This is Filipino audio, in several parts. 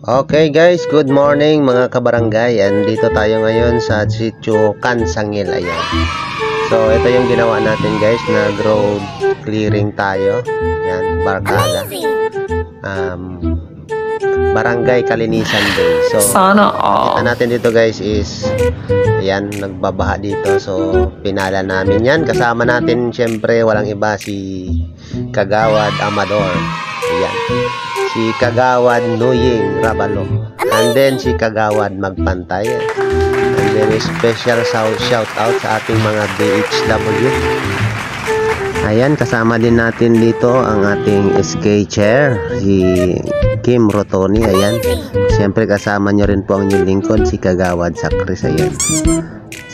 Okay guys, good morning mga kabarangay. Dito tayo ngayon sa Sitio Kansangil. Ayan. So ito yung ginawa natin guys, nag-road clearing tayo. Yan, Barkada. Barangay Kalinisan Day. So sana all. kita natin dito guys is ayan, nagbabaha dito. So pinala namin yan. Kasama natin syempre walang iba si Kagawad Amador. Ayan. Si Kagawad Nuying Rabalo. And then si Kagawad Magpantay. And then special shout out sa ating mga DHW. Ayan, kasama din natin dito ang ating SK Chair, si Kim Rotoni. Ayan. Siyempre kasama nyo rin po ang inyong lingkod, si Kagawad Sakris. Ayan.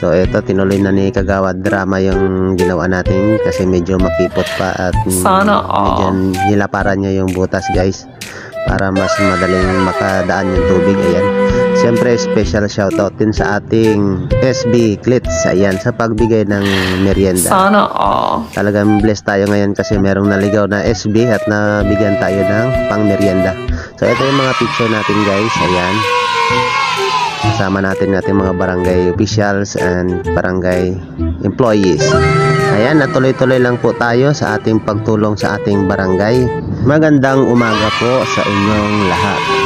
So ito, tinuloy na ni Kagawad drama yung ginawa natin kasi medyo makipot pa at medyo nilaparan niya yung butas guys para mas madaling makadaan yung tubig. Ayan. Siyempre special shoutout din sa ating SB Clits. Ayan, sa pagbigay ng merienda. Sana all. Talagang blessed tayo ngayon kasi merong naligaw na SB at nabigyan tayo ng pang merienda. So ito yung mga picture natin guys. Ayan. Kasama natin mga barangay officials and barangay employees. Ayan, natuloy-tuloy lang po tayo sa ating pagtulong sa ating barangay. Magandang umaga po sa inyong lahat.